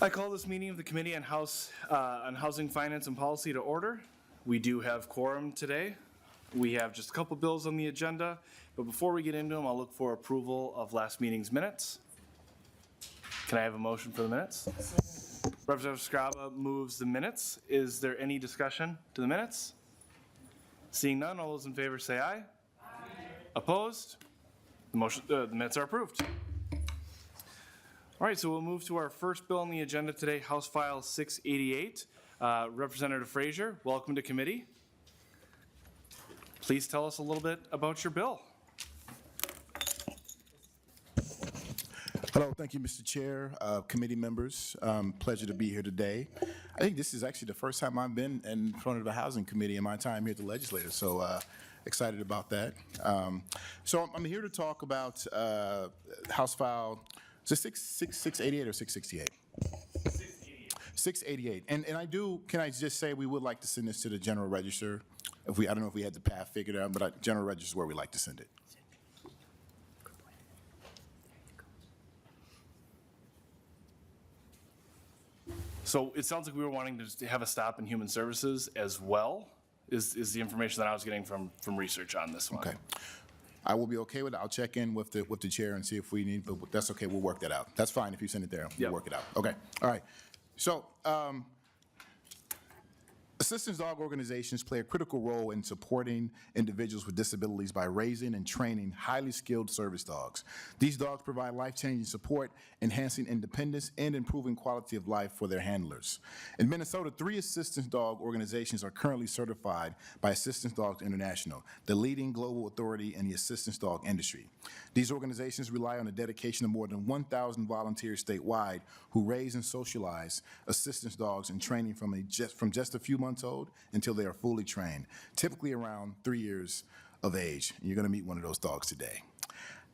I call this meeting of the Committee on Housing, Finance, and Policy to order. We do have quorum today. We have just a couple bills on the agenda, but before we get into them, I'll look for approval of last meeting's minutes. Can I have a motion for the minutes? Representative Scraba moves the minutes. Is there any discussion to the minutes? Seeing none, all those in favor say aye. Aye. Opposed? The minutes are approved. All right, so we'll move to our first bill on the agenda today, House File 688. Representative Frazier, welcome to committee. Please tell us a little bit about your bill. Hello, thank you, Mr. Chair, committee members. Pleasure to be here today. I think this is actually the first time I've been in front of the Housing Committee in my time here at the Legislature, so excited about that. So I'm here to talk about House File, is it 688 or 668? 688. And can I just say we would like to send this to the General Register. I don't know if we had the path figured out, but General Register is where we like to send it. So it sounds like we were wanting to have a stop in human services as well, is the information that I was getting from research on this one. Okay. I will be okay with it. I'll check in with the chair and see if we need, but that's okay. We'll work that out. That's fine if you send it there. We'll work it out. Okay. All right. So, assistance dog organizations play a critical role in supporting individuals with disabilities by raising and training highly skilled service dogs. These dogs provide life-changing support, enhancing independence and improving quality of life for their handlers. In Minnesota, 3 assistance dog organizations are currently certified by Assistance Dogs International, the leading global authority in the assistance dog industry. These organizations rely on the dedication of more than 1,000 volunteers statewide who raise and socialize assistance dogs in training from just a few months old until they are fully trained, typically around 3 years of age. And you're going to meet one of those dogs today.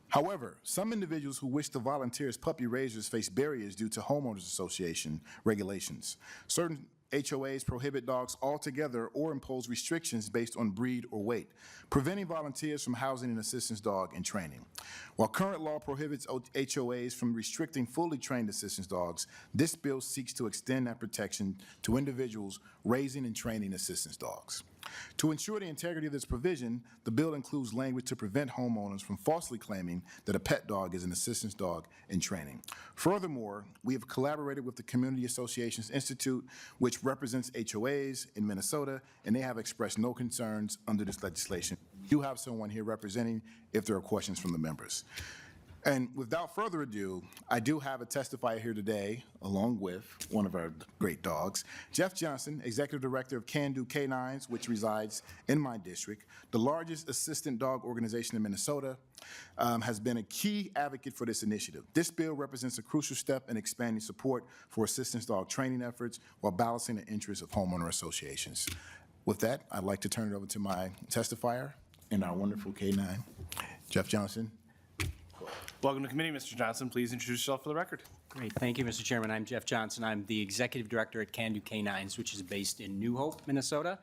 However, some individuals who wish to volunteer as puppy raisers face barriers due to homeowners association regulations. Certain HOAs prohibit dogs altogether or impose restrictions based on breed or weight, preventing volunteers from housing an assistance dog in training. While current law prohibits HOAs from restricting fully trained assistance dogs, this bill seeks to extend that protection to individuals raising and training assistance dogs. To ensure the integrity of this provision, the bill includes language to prevent homeowners from falsely claiming that a pet dog is an assistance dog in training. Furthermore, we have collaborated with the Community Associations Institute, which represents HOAs in Minnesota, and they have expressed no concerns under this legislation. We do have someone here representing if there are questions from the members. And without further ado, I do have a testifier here today, along with one of our great dogs, Jeff Johnson, Executive Director of Can Do Canines, which resides in my district, the largest assistant dog organization in Minnesota, has been a key advocate for this initiative. This bill represents a crucial step in expanding support for assistance dog training efforts while balancing the interests of homeowner associations. With that, I'd like to turn it over to my testifier and our wonderful K9, Jeff Johnson. Welcome to committee, Mr. Johnson. Please introduce yourself for the record. Great. Thank you, Mr. Chairman. I'm Jeff Johnson. I'm the Executive Director at Can Do Canines, which is based in New Hope, Minnesota.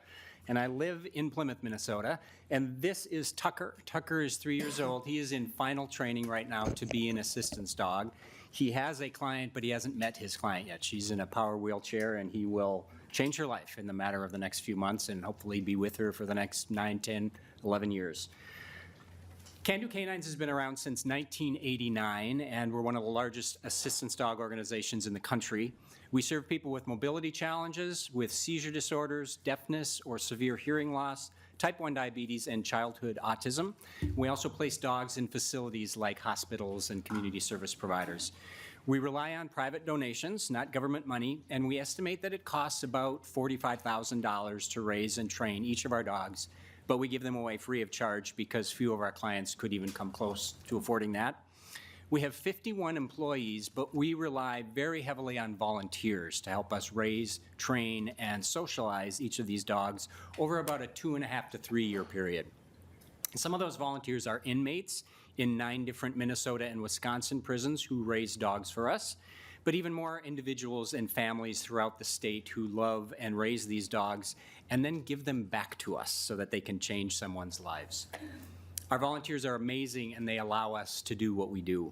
And I live in Plymouth, Minnesota. And this is Tucker. Tucker is 3 years old. He is in final training right now to be an assistance dog. He has a client, but he hasn't met his client yet. She's in a power wheelchair, and he will change her life in the matter of the next few months and hopefully be with her for the next 9, 10, 11 years. Can Do Canines has been around since 1989, and we're one of the largest assistance dog organizations in the country. We serve people with mobility challenges, with seizure disorders, deafness or severe hearing loss, type 1 diabetes, and childhood autism. We also place dogs in facilities like hospitals and community service providers. We rely on private donations, not government money, and we estimate that it costs about $45,000 to raise and train each of our dogs, but we give them away free of charge because few of our clients could even come close to affording that. We have 51 employees, but we rely very heavily on volunteers to help us raise, train, and socialize each of these dogs over about a 2.5 to 3 year period. And some of those volunteers are inmates in 9 different Minnesota and Wisconsin prisons who raise dogs for us, but even more individuals and families throughout the state who love and raise these dogs and then give them back to us so that they can change someone's lives. Our volunteers are amazing, and they allow us to do what we do.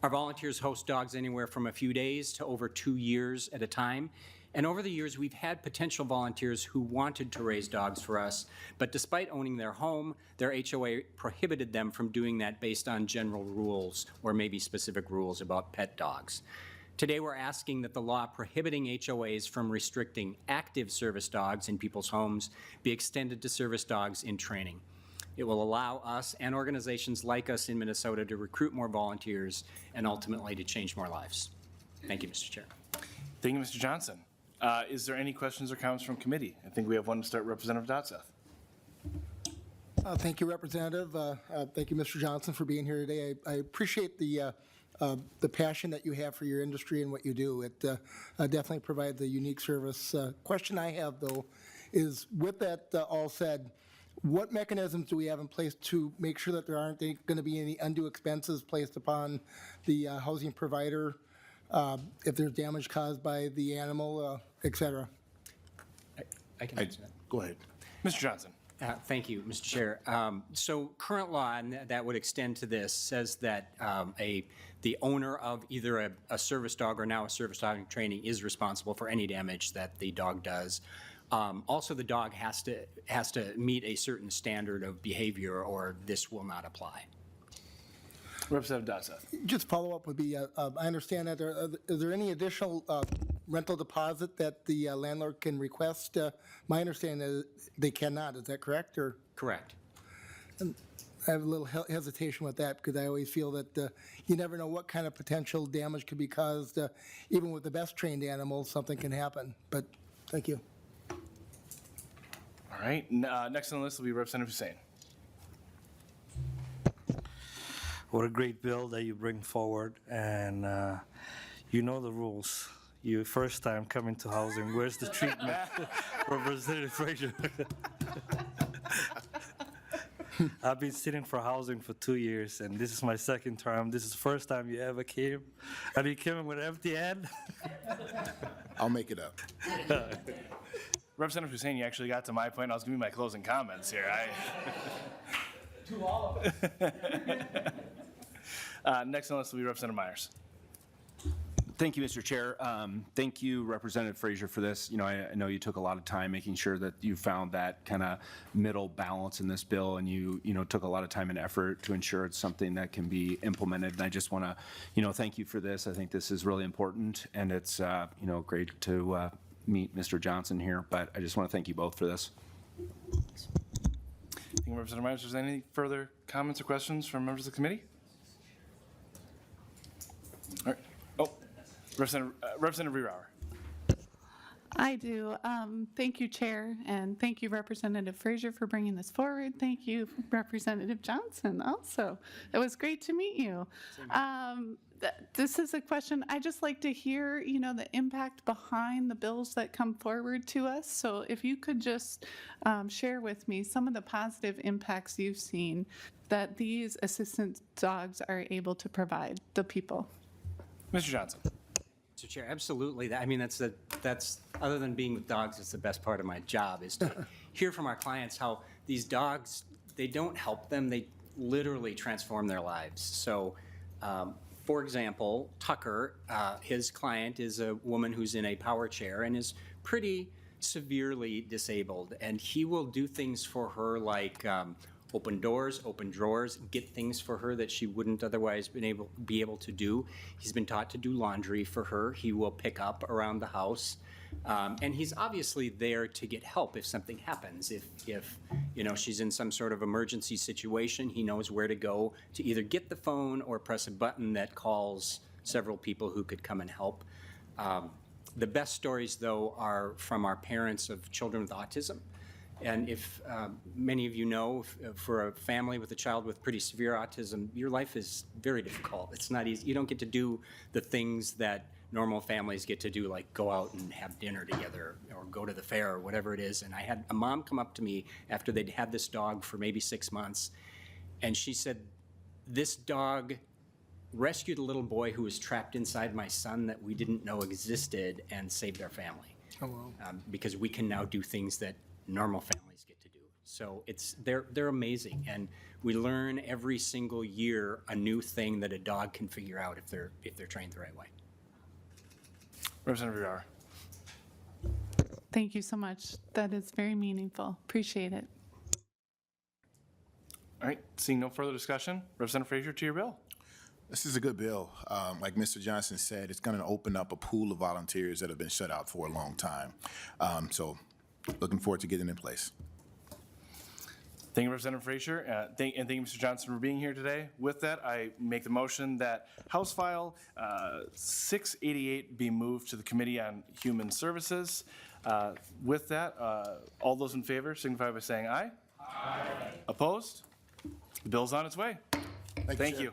Our volunteers host dogs anywhere from a few days to over 2 years at a time. And over the years, we've had potential volunteers who wanted to raise dogs for us, but despite owning their home, their HOA prohibited them from doing that based on general rules or maybe specific rules about pet dogs. Today, we're asking that the law prohibiting HOAs from restricting active service dogs in people's homes be extended to service dogs in training. It will allow us and organizations like us in Minnesota to recruit more volunteers and ultimately to change more lives. Thank you, Mr. Chair. Thank you, Mr. Johnson. Is there any questions or comments from committee? I think we have one to start, Representative Dotseth. Thank you, Representative. Thank you, Mr. Johnson, for being here today. I appreciate the passion that you have for your industry and what you do. It definitely provides a unique service. Question I have, though, is with that all said, what mechanisms do we have in place to make sure that there aren't going to be any undue expenses placed upon the housing provider if there's damage caused by the animal, et cetera? I can answer that. Go ahead. Mr. Johnson. Thank you, Mr. Chair. So current law, and that would extend to this, says that the owner of either a service dog or now a service dog in training is responsible for any damage that the dog does. Also, the dog has to meet a certain standard of behavior or this will not apply. Representative Dotseth. Just follow-up would be, I understand that is there any additional rental deposit that the landlord can request? My understanding is they cannot, is that correct? Or Correct. I have a little hesitation with that because I always feel that you never know what kind of potential damage could be caused. Even with the best trained animals, something can happen. But thank you. All right. Next on the list will be Representative Hussein. What a great bill that you bring forward, and you know the rules. You first time coming to housing, where's the treatment? Representative Frazier. I've been sitting for housing for 2 years, and this is my second term. This is the first time you ever came. And you came with an empty hand? I'll make it up. Representative Hussein, you actually got to my point. I was giving my closing comments here. To all of us. Next on the list will be Representative Myers. Thank you, Mr. Chair. Thank you, Representative Frazier, for this. You know, I know you took a lot of time making sure that you found that kind of middle balance in this bill, and you took a lot of time and effort to ensure it's something that can be implemented. And I just want to, thank you for this. I think this is really important, and it's, great to meet Mr. Johnson here. But I just want to thank you both for this. Thank you, Representative Myers. Is there any further comments or questions from members of the committee? All right. Oh, Representative Rierauer. I do. Thank you, Chair, and thank you, Representative Frazier, for bringing this forward. Thank you, Representative Johnson, also. It was great to meet you. This is a question, I just like to hear, the impact behind the bills that come forward to us. So if you could just share with me some of the positive impacts you've seen that these assistance dogs are able to provide the people. Mr. Johnson. Mr. Chair, absolutely. That's other than being with dogs, it's the best part of my job is to hear from our clients how these dogs, they don't help them, they literally transform their lives. So, for example, Tucker, his client is a woman who's in a power chair and is pretty severely disabled, and he will do things for her like open doors, open drawers, get things for her that she wouldn't otherwise be able to do. He's been taught to do laundry for her. He will pick up around the house. And he's obviously there to get help if something happens. If she's in some sort of emergency situation, he knows where to go to either get the phone or press a button that calls several people who could come and help. The best stories, though, are from our parents of children with autism. And if many of you know, for a family with a child with pretty severe autism, your life is very difficult. It's not easy. You don't get to do the things that normal families get to do, like go out and have dinner together or go to the fair or whatever it is. And I had a mom come up to me after they'd had this dog for maybe 6 months, and she said, this dog rescued a little boy who was trapped inside my son that we didn't know existed and saved our family. Oh, wow. Because we can now do things that normal families get to do. So they're amazing, and we learn every single year a new thing that a dog can figure out if they're trained the right way. Representative Yar. Thank you so much. That is very meaningful. Appreciate it. All right, seeing no further discussion, Representative Frazier, to your bill. This is a good bill. Like Mr. Johnson said, it's going to open up a pool of volunteers that have been shut out for a long time. So looking forward to getting it in place. Thank you, Representative Frazier, and thank you, Mr. Johnson, for being here today. With that, I make the motion that House File 688 be moved to the Committee on Human Services. With that, all those in favor signify by saying aye. Aye. Opposed? The bill's on its way. Thank you.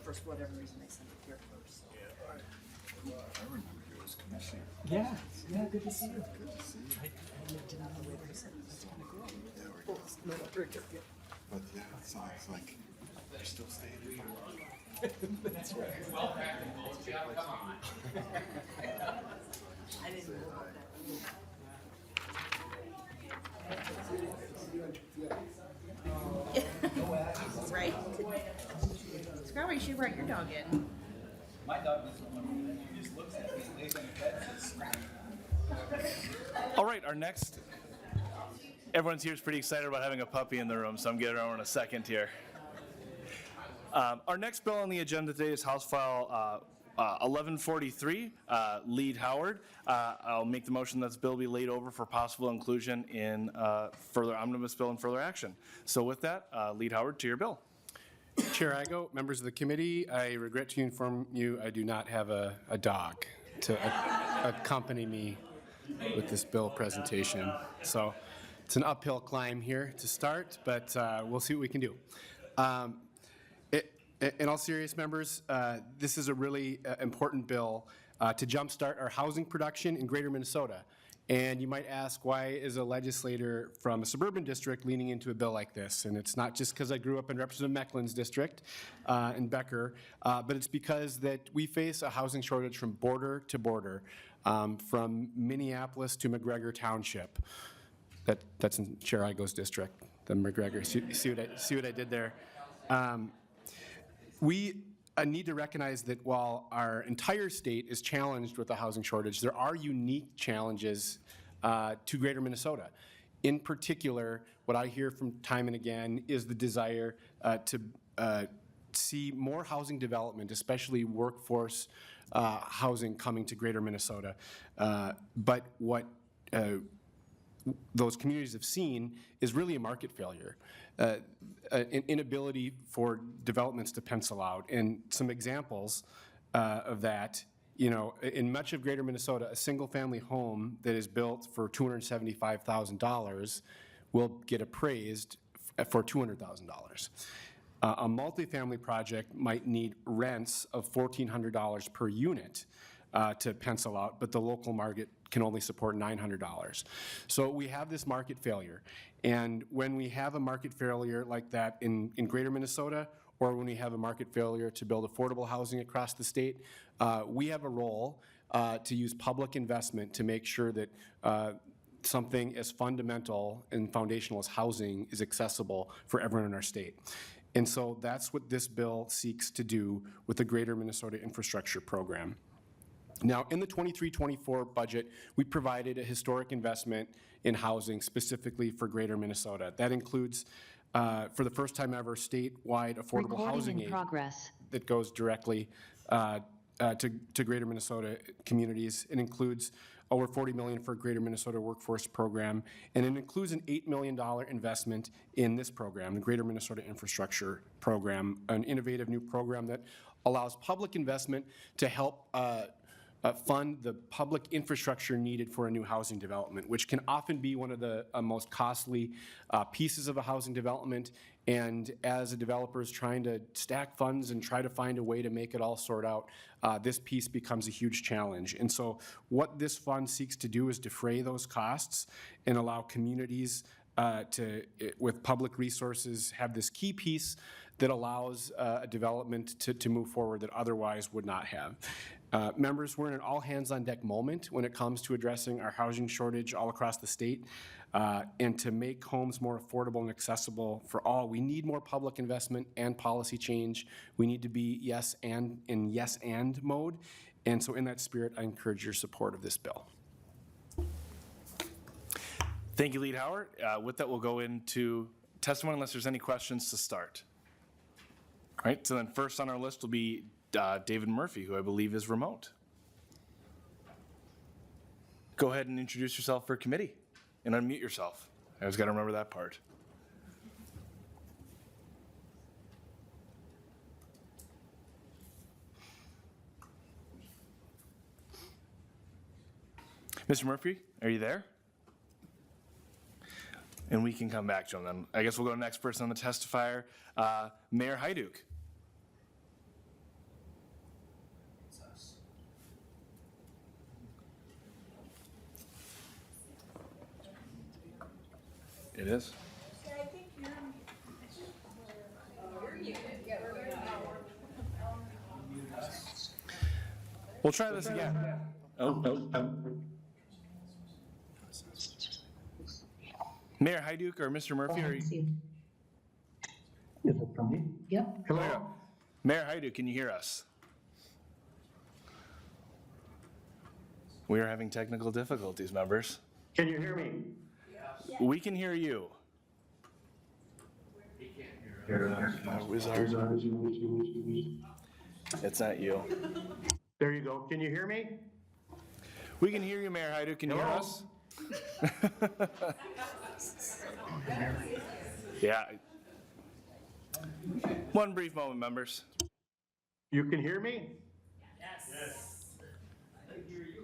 For whatever reason, they sent it here first. Yeah, good to see you. But yeah, it sounds like they're still staying here. That's right. I didn't know about that. Right. Scrubber, you should write your dog in. My dog doesn't want to. He just looks at me, lays on the bed, and says, All right, our next, everyone's here is pretty excited about having a puppy in the room, so I'm getting over in a second here. Our next bill on the agenda today is House File 1143, Lead Howard. I'll make the motion that this bill be laid over for possible inclusion in further omnibus bill and further action. So with that, Lead Howard, to your bill. Chair Igo, members of the committee, I regret to inform you I do not have a dog to accompany me with this bill presentation. So it's an uphill climb here to start, but we'll see what we can do. In all serious, members, this is a really important bill to jumpstart our housing production in greater Minnesota. And you might ask, why is a legislator from a suburban district leaning into a bill like this? And it's not just because I grew up in Representative Mecklen's district in Becker, but it's because that we face a housing shortage from border to border, from Minneapolis to McGregor Township. That's in Chair Igo's district, the McGregor. See what I did there? We need to recognize that while our entire state is challenged with the housing shortage, there are unique challenges to greater Minnesota. In particular, what I hear from time and again is the desire to see more housing development, especially workforce housing coming to greater Minnesota. But what those communities have seen is really a market failure, an inability for developments to pencil out. And some examples of that, you know, in much of greater Minnesota, a single-family home that is built for $275,000 will get appraised for $200,000. A multifamily project might need rents of $1,400 per unit to pencil out, but the local market can only support $900. So we have this market failure. And when we have a market failure like that in greater Minnesota, or when we have a market failure to build affordable housing across the state, we have a role to use public investment to make sure that something as fundamental and foundational as housing is accessible for everyone in our state. And so that's what this bill seeks to do with the Greater Minnesota Infrastructure Program. Now, in the 23-24 budget, we provided a historic investment in housing specifically for greater Minnesota. That includes, for the first time ever, statewide affordable housing aid that goes directly to greater Minnesota communities. It includes over $40 million for Greater Minnesota Workforce Program, and it includes an $8 million investment in this program, the Greater Minnesota Infrastructure Program, an innovative new program that allows public investment to help fund the public infrastructure needed for a new housing development, which can often be one of the most costly pieces of a housing development. And as a developer is trying to stack funds and try to find a way to make it all sort out, this piece becomes a huge challenge. And so what this fund seeks to do is defray those costs and allow communities with public resources, have this key piece that allows a development to move forward that otherwise would not have. Members, we're in an all-hands-on-deck moment when it comes to addressing our housing shortage all across the state. And to make homes more affordable and accessible for all, we need more public investment and policy change. We need to be yes and mode. And so in that spirit, I encourage your support of this bill. Thank you, Lead Howard. With that, we'll go into testimony unless there's any questions to start. All right, so then first on our list will be David Murphy, who I believe is remote. Go ahead and introduce yourself for committee and unmute yourself. I always got to remember that part. Mr. Murphy, are you there? And we can come back to him then. I guess we'll go to the next person on the testifier, Mayor Hyduk. It is. We'll try this again. Mayor Hyduk or Mr. Murphy, are you? Is it from me? Yep. Hello. Mayor Hyduk, can you hear us? We are having technical difficulties, members. Can you hear me? We can hear you. It's not you. There you go. Can you hear me? We can hear you, Mayor Hyduk. Can you hear us? Yeah. One brief moment, members. You can hear me? Yes.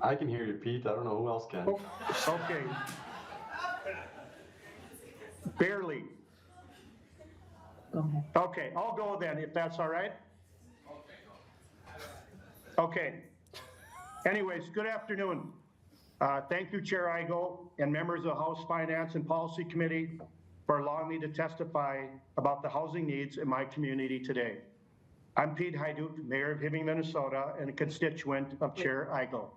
I can hear you, Pete. I don't know who else can. Oh, okay. Barely. Okay, I'll go then, if that's all right. Okay. Anyways, good afternoon. Thank you, Chair Igo and members of the House Finance and Policy Committee for allowing me to testify about the housing needs in my community today. I'm Pete Hyduk, Mayor of Hibbing, Minnesota, and a constituent of Chair Igo.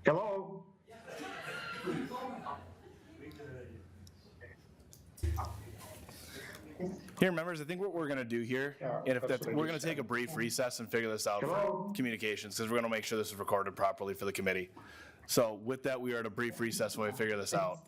Hello? Here, members, I think what we're going to do here, and if that's, we're going to take a brief recess and figure this out for communications, because we're going to make sure this is recorded properly for the committee. So with that, we are at a brief recess while we figure this out.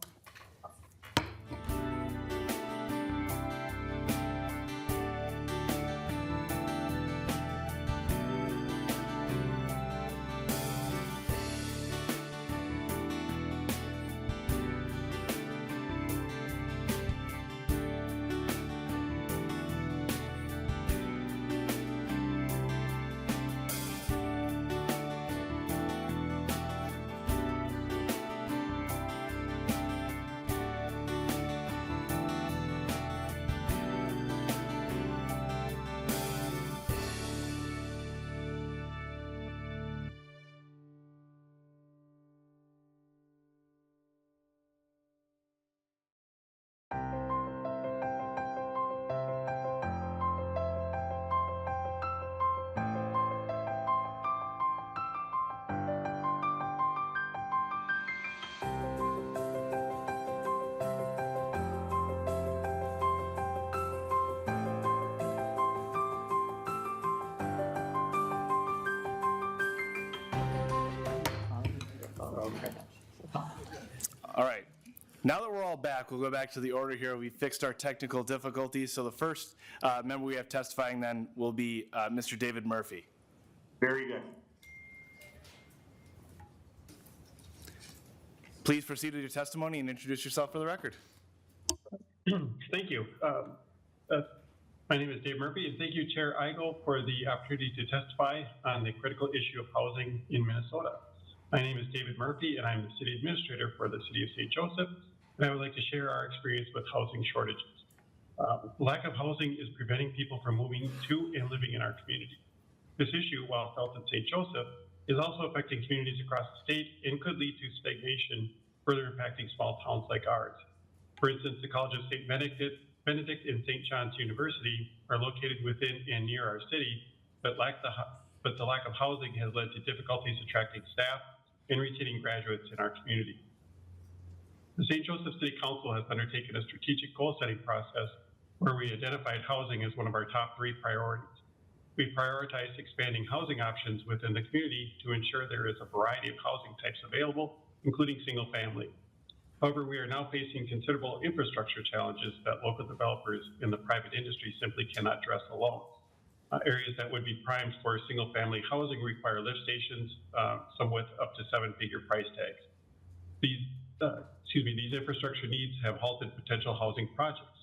All right. Now that we're all back, we'll go back to the order here. We fixed our technical difficulties. So the first member we have testifying then will be Mr. David Murphy. Very good. Please proceed with your testimony and introduce yourself for the record. Thank you. My name is Dave Murphy, and thank you, Chair Igo, for the opportunity to testify on the critical issue of housing in Minnesota. My name is David Murphy, and I'm the City Administrator for the City of St. Joseph, and I would like to share our experience with housing shortages. Lack of housing is preventing people from moving to and living in our community. This issue, while felt in St. Joseph, is also affecting communities across the state and could lead to stagnation, further impacting small towns like ours. For instance, the College of St. Benedict and St. John's University are located within and near our city, but the lack of housing has led to difficulties attracting staff and retaining graduates in our community. The St. Joseph City Council has undertaken a strategic goal-setting process where we identified housing as one of our top 3 priorities. We prioritize expanding housing options within the community to ensure there is a variety of housing types available, including single-family. However, we are now facing considerable infrastructure challenges that local developers in the private industry simply cannot address alone. Areas that would be primed for single-family housing require lift stations, some with up to 7-figure price tags. These infrastructure needs have halted potential housing projects.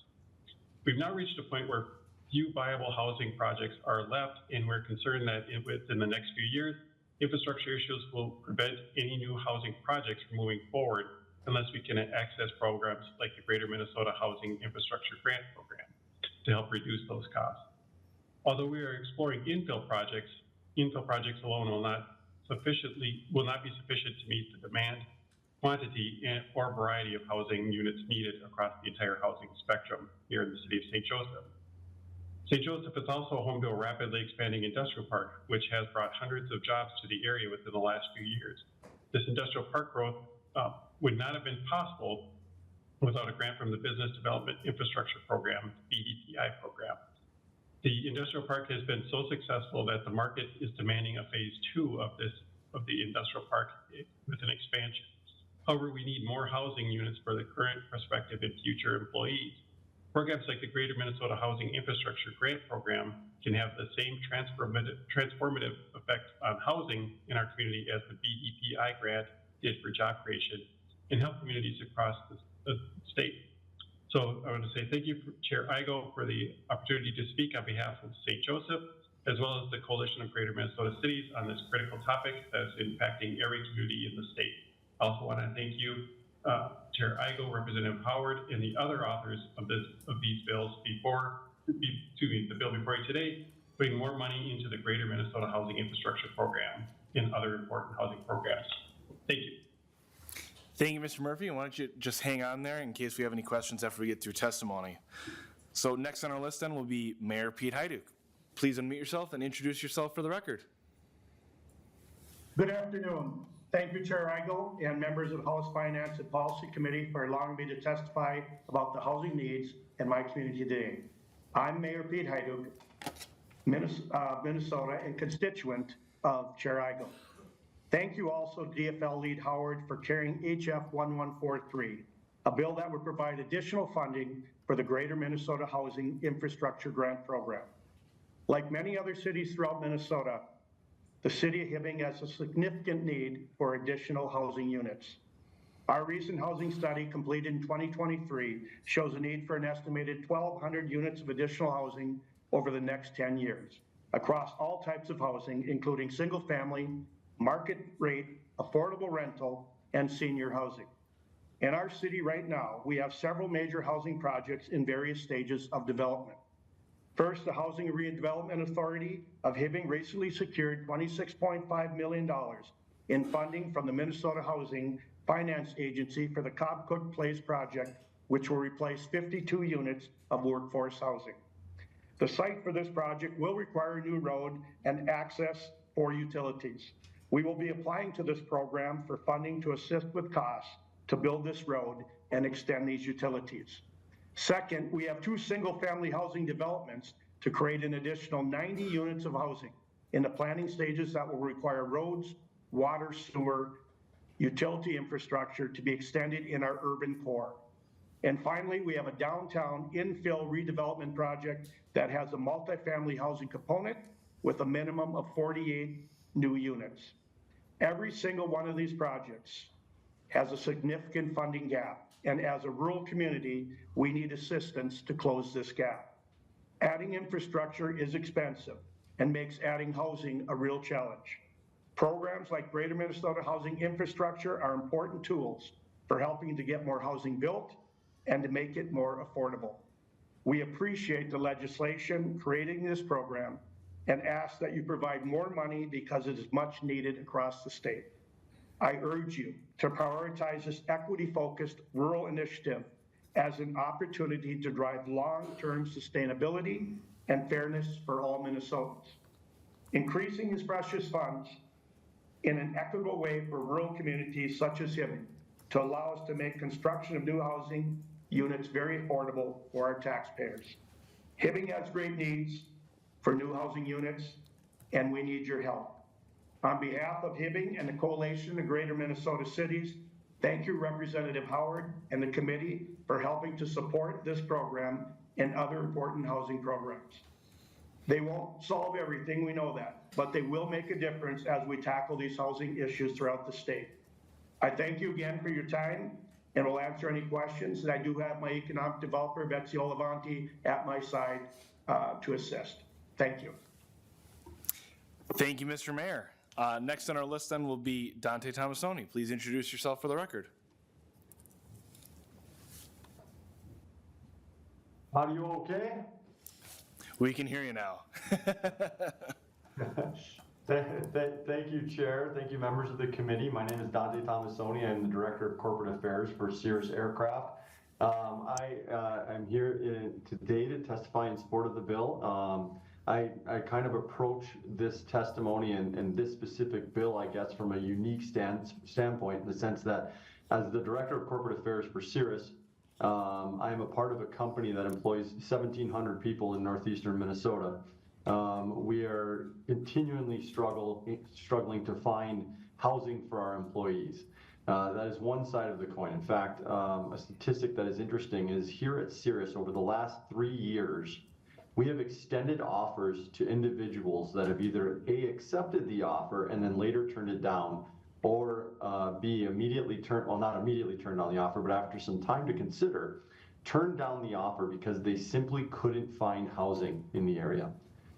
We've now reached a point where few viable housing projects are left, and we're concerned that within the next few years, infrastructure issues will prevent any new housing projects from moving forward unless we can access programs like the Greater Minnesota Housing Infrastructure Grant Program to help reduce those costs. Although we are exploring infill projects alone will not be sufficient to meet the demand, quantity, or variety of housing units needed across the entire housing spectrum here in the city of St. Joseph. St. Joseph is also home to a rapidly expanding industrial park, which has brought hundreds of jobs to the area within the last few years. This industrial park growth would not have been possible without a grant from the Business Development Infrastructure Program, BDPI program. The industrial park has been so successful that the market is demanding a phase 2 of the industrial park with an expansion. However, we need more housing units for the current, prospective, and future employees. Programs like the Greater Minnesota Housing Infrastructure Grant Program can have the same transformative effect on housing in our community as the BDPI grant did for job creation and help communities across the state. So I want to say thank you, Chair Igo, for the opportunity to speak on behalf of St. Joseph, as well as the Coalition of Greater Minnesota Cities on this critical topic that's impacting every community in the state. I also want to thank you, Chair Igo, Representative Howard, and the other authors of these bills the bill before you today, putting more money into the Greater Minnesota Housing Infrastructure Program and other important housing programs. Thank you. Thank you, Mr. Murphy. And why don't you just hang on there in case we have any questions after we get through testimony. So next on our list then will be Mayor Pete Hyduk. Please unmute yourself and introduce yourself for the record. Good afternoon. Thank you, Chair Igo and members of the House Finance and Policy Committee for allowing me to testify about the housing needs in my community today. I'm Mayor Pete Hyduk, Minnesota, and constituent of Chair Igo. Thank you also DFL Lead Howard for carrying HF 1143, a bill that would provide additional funding for the Greater Minnesota Housing Infrastructure Grant Program. Like many other cities throughout Minnesota, the city of Hibbing has a significant need for additional housing units. Our recent housing study completed in 2023 shows a need for an estimated 1,200 units of additional housing over the next 10 years across all types of housing, including single family, market rate, affordable rental, and senior housing. In our city right now, we have several major housing projects in various stages of development. First, the Housing Redevelopment Authority of Hibbing recently secured $26.5 million in funding from the Minnesota Housing Finance Agency for the Cobb Cook Place project, which will replace 52 units of workforce housing. The site for this project will require a new road and access for utilities. We will be applying to this program for funding to assist with costs to build this road and extend these utilities. Second, we have 2 single-family housing developments to create an additional 90 units of housing in the planning stages that will require roads, water, sewer, utility infrastructure to be extended in our urban core. And finally, we have a downtown infill redevelopment project that has a multifamily housing component with a minimum of 48 new units. Every single one of these projects has a significant funding gap, and as a rural community, we need assistance to close this gap. Adding infrastructure is expensive and makes adding housing a real challenge. Programs like Greater Minnesota Housing Infrastructure are important tools for helping to get more housing built and to make it more affordable. We appreciate the legislation creating this program and ask that you provide more money because it is much needed across the state. I urge you to prioritize this equity-focused rural initiative as an opportunity to drive long-term sustainability and fairness for all Minnesotans. Increasing these precious funds in an equitable way for rural communities such as Hibbing to allow us to make construction of new housing units very affordable for our taxpayers. Hibbing has great needs for new housing units, and we need your help. On behalf of Hibbing and the Coalition of Greater Minnesota Cities, thank you, Representative Howard and the committee for helping to support this program and other important housing programs. They won't solve everything, we know that, but they will make a difference as we tackle these housing issues throughout the state. I thank you again for your time and will answer any questions. And I do have my economic developer, Betsy Olavanti, at my side to assist. Thank you. Thank you, Mr. Mayor. Next on our list then will be Dante Tomasoni. Please introduce yourself for the record. Audio okay? We can hear you now. Thank you, Chair. Thank you, members of the committee. My name is Dante Tomasoni. I'm the Director of Corporate Affairs for Cirrus Aircraft. I'm here today to testify in support of the bill. I kind of approach this testimony and this specific bill, I guess, from a unique standpoint, in the sense that as the Director of Corporate Affairs for Cirrus, I am a part of a company that employs 1,700 people in northeastern Minnesota. We are continually struggling to find housing for our employees. That is one side of the coin. In fact, a statistic that is interesting is here at Cirrus, over the last 3 years, we have extended offers to individuals that have either A, accepted the offer and then later turned it down, or B, immediately turned, well, not immediately turned down the offer, but after some time to consider, turned down the offer because they simply couldn't find housing in the area.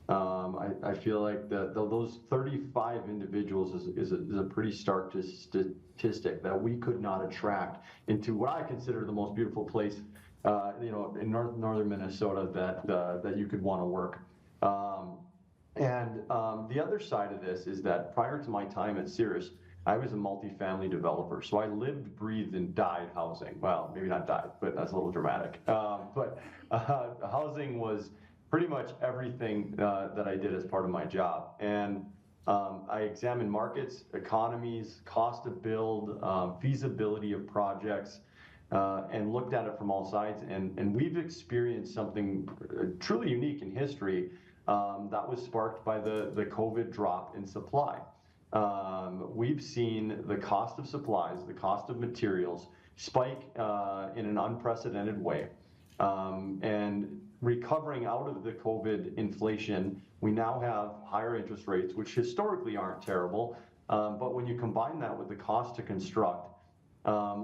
I feel like those 35 individuals is a pretty stark statistic that we could not attract into what I consider the most beautiful place, in northern Minnesota that you could want to work. The other side of this is that prior to my time at Cirrus, I was a multifamily developer, so I lived, breathed, and died housing. Well, maybe not died, but that's a little dramatic. Housing was pretty much everything that I did as part of my job. And I examined markets, economies, cost to build, feasibility of projects, and looked at it from all sides. And we've experienced something truly unique in history that was sparked by the COVID drop in supply. We've seen the cost of supplies, the cost of materials spike in an unprecedented way. And recovering out of the COVID inflation, we now have higher interest rates, which historically aren't terrible. But when you combine that with the cost to construct,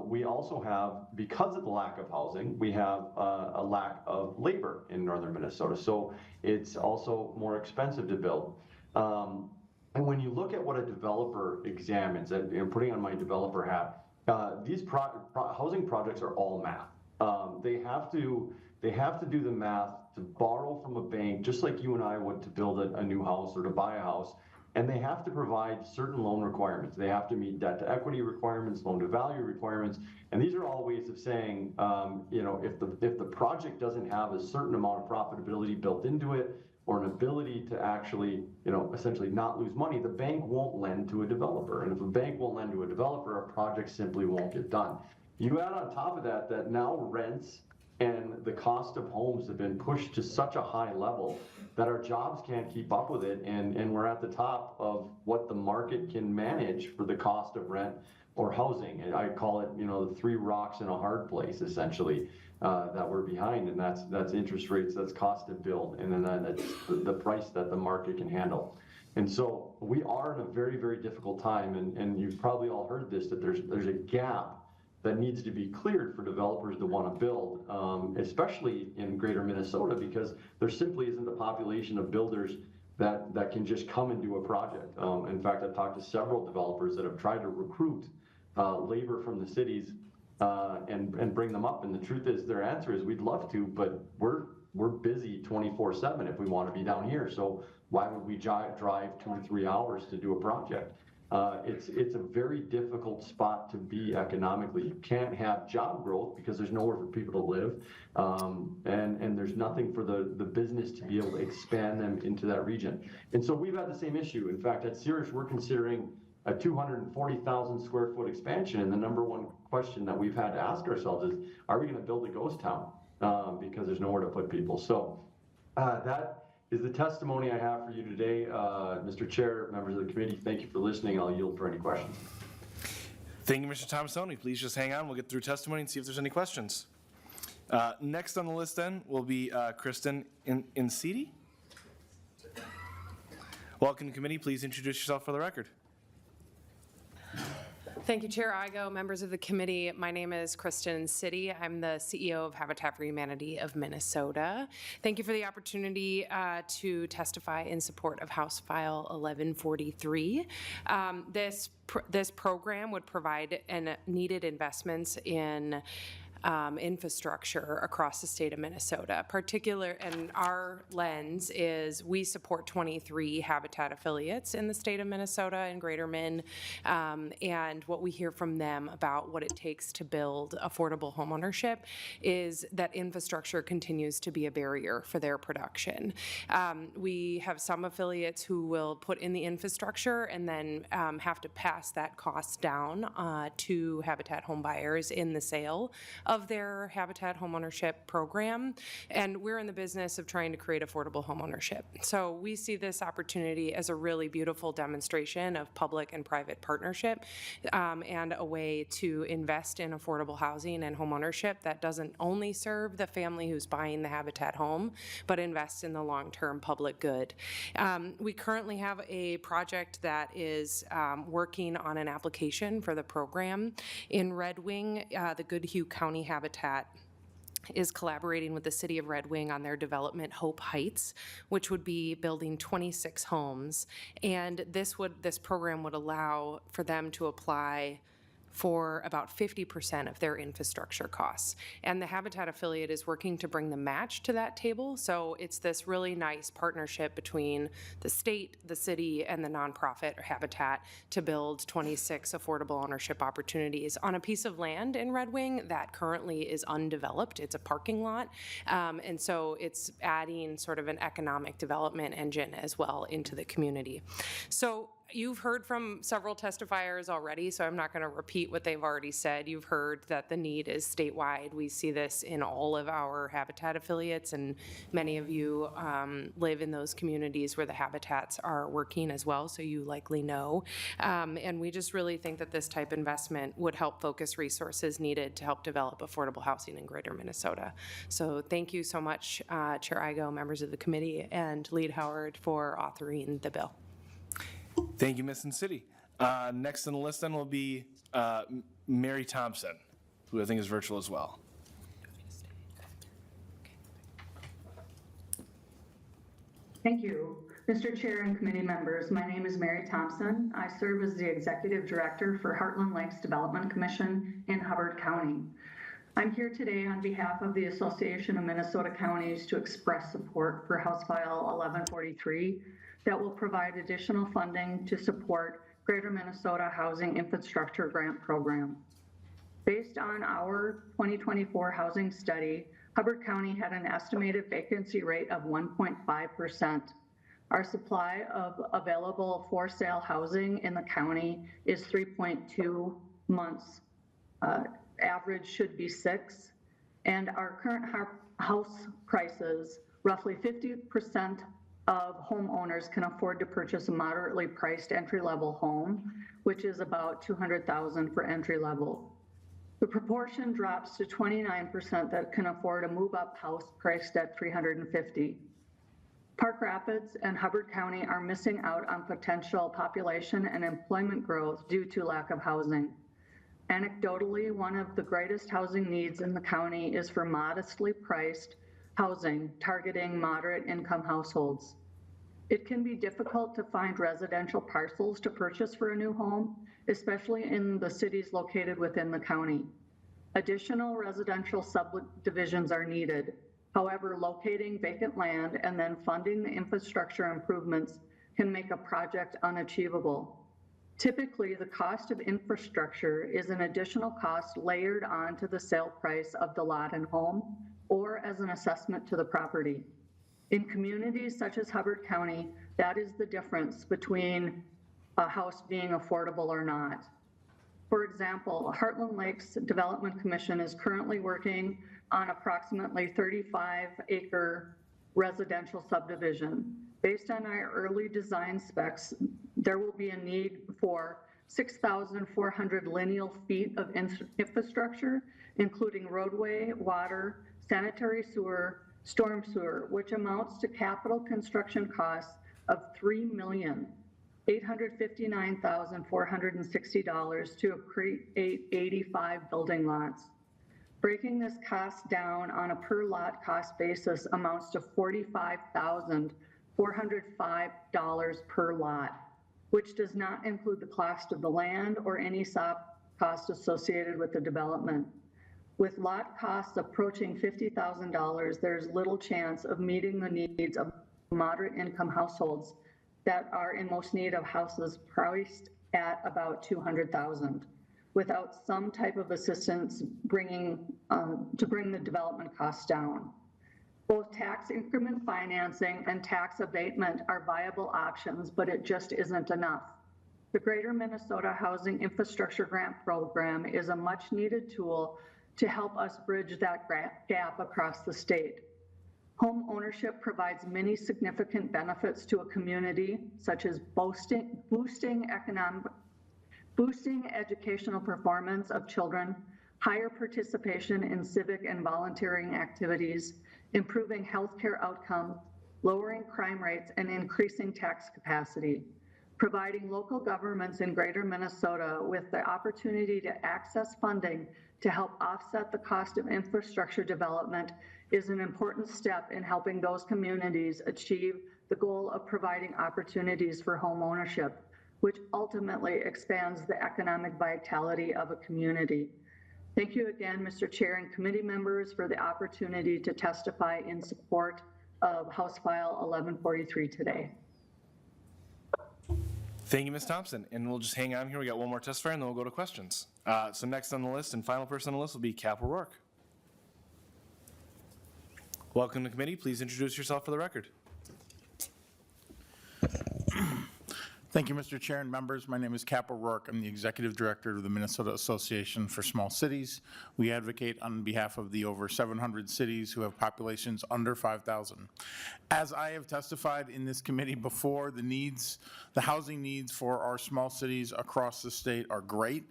we also have, because of the lack of housing, we have a lack of labor in northern Minnesota. So it's also more expensive to build. And when you look at what a developer examines, and putting on my developer hat, these housing projects are all math. They have to do the math to borrow from a bank, just like you and I would to build a new house or to buy a house. And they have to provide certain loan requirements. They have to meet debt to equity requirements, loan to value requirements. And these are all ways of saying, if the project doesn't have a certain amount of profitability built into it, or an ability to actually, essentially not lose money, the bank won't lend to a developer. And if a bank won't lend to a developer, a project simply won't get done. You add on top of that now rents and the cost of homes have been pushed to such a high level that our jobs can't keep up with it, and we're at the top of what the market can manage for the cost of rent or housing. And I call it, the three rocks in a hard place, essentially, that we're behind, and that's interest rates, that's cost to build, and then that's the price that the market can handle. And so we are in a very, very difficult time, and you've probably all heard this, that there's a gap that needs to be cleared for developers to want to build, especially in greater Minnesota, because there simply isn't a population of builders that can just come and do a project. In fact, I've talked to several developers that have tried to recruit labor from the cities and bring them up. And the truth is, their answer is, we'd love to, but we're busy 24/7 if we want to be down here. So why would we drive 2 to 3 hours to do a project? It's a very difficult spot to be economically. You can't have job growth because there's nowhere for people to live, and there's nothing for the business to be able to expand them into that region. And so we've had the same issue. In fact, at Sears, we're considering a 240,000 square foot expansion, and the number one question that we've had to ask ourselves is, are we going to build a ghost town? Because there's nowhere to put people. So that is the testimony I have for you today. Mr. Chair, members of the committee, thank you for listening. I'll yield for any questions. Thank you, Mr. Thomasoni. Please just hang on. We'll get through testimony and see if there's any questions. Next on the list then will be Kristen Incidi. Welcome to committee. Please introduce yourself for the record. Thank you, Chair Igo, members of the committee. My name is Kristen City. I'm the CEO of Habitat for Humanity of Minnesota. Thank you for the opportunity to testify in support of House File 1143. This program would provide needed investments in infrastructure across the state of Minnesota. And our lens is we support 23 Habitat affiliates in the state of Minnesota and Greater Min, and what we hear from them about what it takes to build affordable homeownership is that infrastructure continues to be a barrier for their production. We have some affiliates who will put in the infrastructure and then have to pass that cost down to Habitat home buyers in the sale of their Habitat homeownership program, and we're in the business of trying to create affordable homeownership. So we see this opportunity as a really beautiful demonstration of public and private partnership, and a way to invest in affordable housing and homeownership that doesn't only serve the family who's buying the Habitat home, but invests in the long-term public good. We currently have a project that is working on an application for the program. In Red Wing, the Goodhue County Habitat is collaborating with the city of Red Wing on their development Hope Heights, which would be building 26 homes. And this program would allow for them to apply for about 50% of their infrastructure costs. And the Habitat affiliate is working to bring the match to that table. So it's this really nice partnership between the state, the city, and the nonprofit Habitat to build 26 affordable ownership opportunities on a piece of land in Red Wing that currently is undeveloped. It's a parking lot. And so it's adding sort of an economic development engine as well into the community. So you've heard from several testifiers already, so I'm not going to repeat what they've already said. You've heard that the need is statewide. We see this in all of our Habitat affiliates, and many of you live in those communities where the Habitats are working as well, so you likely know. And we just really think that this type of investment would help focus resources needed to help develop affordable housing in Greater Minnesota. So thank you so much, Chair Igo, members of the committee, and Lead Howard for authoring the bill. Thank you, Ms. Incidi. Next on the list then will be Mary Thompson, who I think is virtual as well. Thank you. Mr. Chair and committee members, my name is Mary Thompson. I serve as the Executive Director for Heartland Lakes Development Commission in Hubbard County. I'm here today on behalf of the Association of Minnesota Counties to express support for House File 1143 that will provide additional funding to support Greater Minnesota Housing Infrastructure Grant Program. Based on our 2024 housing study, Hubbard County had an estimated vacancy rate of 1.5%. Our supply of available for sale housing in the county is 3.2 months. Average should be 6. And our current house prices, roughly 50% of homeowners can afford to purchase a moderately priced entry-level home, which is about $200,000 for entry-level. The proportion drops to 29% that can afford a move-up house priced at $350,000. Park Rapids and Hubbard County are missing out on potential population and employment growth due to lack of housing. Anecdotally, one of the greatest housing needs in the county is for modestly priced housing targeting moderate income households. It can be difficult to find residential parcels to purchase for a new home, especially in the cities located within the county. Additional residential subdivisions are needed. However, locating vacant land and then funding the infrastructure improvements can make a project unachievable. Typically, the cost of infrastructure is an additional cost layered onto the sale price of the lot and home, or as an assessment to the property. In communities such as Hubbard County, that is the difference between a house being affordable or not. For example, Heartland Lakes Development Commission is currently working on approximately 35-acre residential subdivision. Based on our early design specs, there will be a need for 6,400 lineal feet of infrastructure, including roadway, water, sanitary sewer, storm sewer, which amounts to capital construction costs of $3,859,460 to create 85 building lots. Breaking this cost down on a per lot cost basis amounts to $45,405 per lot, which does not include the cost of the land or any soft cost associated with the development. With lot costs approaching $50,000, there's little chance of meeting the needs of moderate income households that are in most need of houses priced at about $200,000 without some type of assistance to bring the development costs down. Both tax increment financing and tax abatement are viable options, but it just isn't enough. The Greater Minnesota Housing Infrastructure Grant Program is a much needed tool to help us bridge that gap across the state. Home ownership provides many significant benefits to a community, such as boosting educational performance of children, higher participation in civic and volunteering activities, improving healthcare outcomes, lowering crime rates, and increasing tax capacity. Providing local governments in Greater Minnesota with the opportunity to access funding to help offset the cost of infrastructure development is an important step in helping those communities achieve the goal of providing opportunities for home ownership, which ultimately expands the economic vitality of a community. Thank you again, Mr. Chair and committee members, for the opportunity to testify in support of House File 1143 today. Thank you, Ms. Thompson. And we'll just hang on here. We got one more testifier, and then we'll go to questions. So next on the list and final person on the list will be Cap O'Rourke. Welcome to committee. Please introduce yourself for the record. Thank you, Mr. Chair and members. My name is Cap O'Rourke. I'm the Executive Director of the Minnesota Association for Small Cities. We advocate on behalf of the over 700 cities who have populations under 5,000. As I have testified in this committee before, the housing needs for our small cities across the state are great.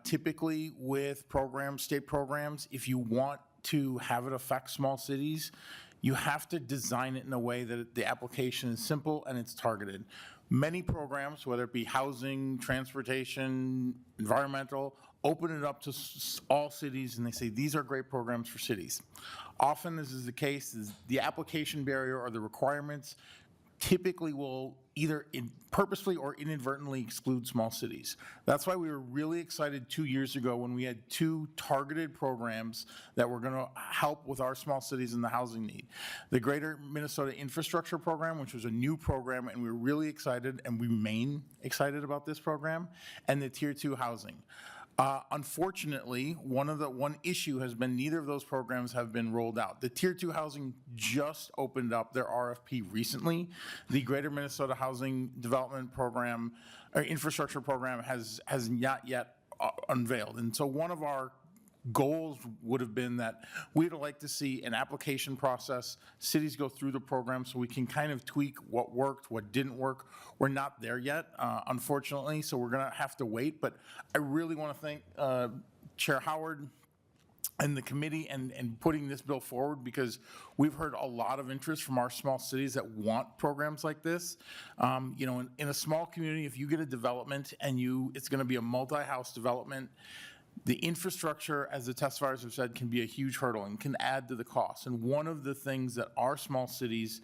Typically with programs, state programs, if you want to have it affect small cities, you have to design it in a way that the application is simple and it's targeted. Many programs, whether it be housing, transportation, environmental, open it up to all cities and they say, these are great programs for cities. Often this is the case, is the application barrier or the requirements typically will either purposely or inadvertently exclude small cities. That's why we were really excited 2 years ago when we had 2 targeted programs that were going to help with our small cities and the housing need. The Greater Minnesota Infrastructure Program, which was a new program, and we were really excited and we remain excited about this program, and the Tier 2 housing. Unfortunately, one issue has been neither of those programs have been rolled out. The Tier 2 housing just opened up their RFP recently. The Greater Minnesota Housing Development Program, or Infrastructure Program, has not yet unveiled. And so one of our goals would have been that we'd like to see an application process, cities go through the program so we can kind of tweak what worked, what didn't work. We're not there yet, unfortunately, so we're gonna have to wait. But I really want to thank Chair Howard and the committee and putting this bill forward, because we've heard a lot of interest from our small cities that want programs like this. You know, in a small community, if you get a development and it's gonna be a multi-house development, the infrastructure, as the testifiers have said, can be a huge hurdle and can add to the cost. And one of the things that our small cities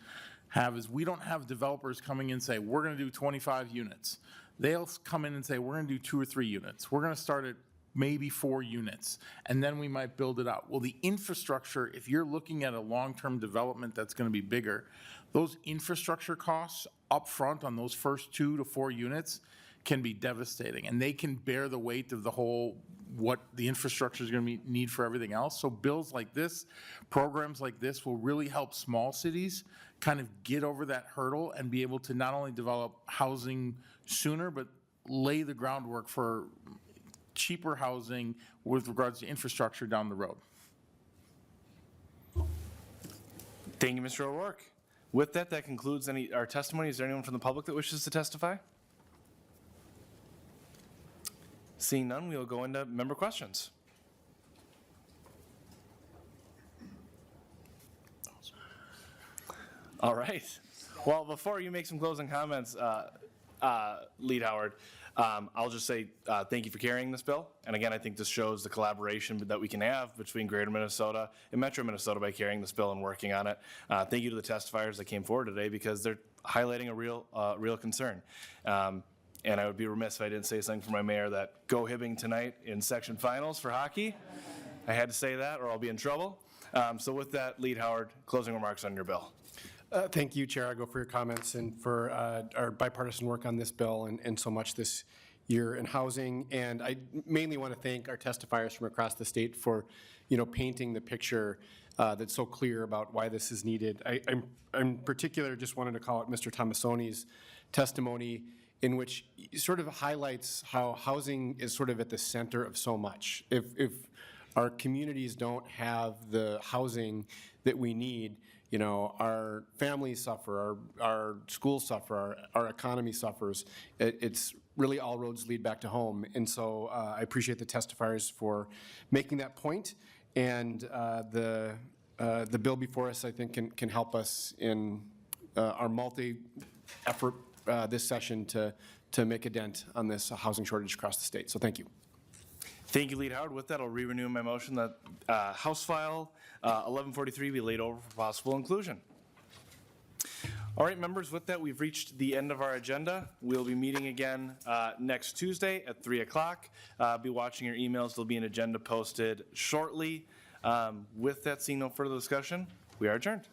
have is we don't have developers coming in and say, we're gonna do 25 units. They'll come in and say, we're gonna do 2 or 3 units. We're gonna start at maybe 4 units, and then we might build it out. Well, the infrastructure, if you're looking at a long-term development that's going to be bigger, those infrastructure costs upfront on those first 2 to 4 units can be devastating, and they can bear the weight of the whole, what the infrastructure is going to need for everything else. So bills like this, programs like this will really help small cities kind of get over that hurdle and be able to not only develop housing sooner, but lay the groundwork for cheaper housing with regards to infrastructure down the road. Thank you, Mr. O'Rourke. With that, that concludes our testimony. Is there anyone from the public that wishes to testify? Seeing none, we will go into member questions. All right. Well, before you make some closing comments, Lead Howard, I'll just say thank you for carrying this bill. And again, I think this shows the collaboration that we can have between Greater Minnesota and Metro Minnesota by carrying this bill and working on it. Thank you to the testifiers that came forward today because they're highlighting a real concern. And I would be remiss if I didn't say something for my mayor that go Hibbing tonight in section finals for hockey. I had to say that or I'll be in trouble. So with that, Lead Howard, closing remarks on your bill. Thank you, Chair Igo, for your comments and for our bipartisan work on this bill and so much this year in housing. And I mainly want to thank our testifiers from across the state for, painting the picture that's so clear about why this is needed. I'm in particular just wanted to call out Mr. Tomasoni's testimony, in which he sort of highlights how housing is sort of at the center of so much. If our communities don't have the housing that we need, our families suffer, our schools suffer, our economy suffers. It's really all roads lead back to home. And so I appreciate the testifiers for making that point. And the bill before us, I think, can help us in our multi-effort this session to make a dent on this housing shortage across the state. So thank you. Thank you, Lead Howard. With that, I'll re-renew my motion that House File 1143 be laid over for possible inclusion. All right, members, with that, we've reached the end of our agenda. We'll be meeting again next Tuesday at 3 o'clock. Be watching your emails. There'll be an agenda posted shortly. With that, seeing no further discussion, we are adjourned.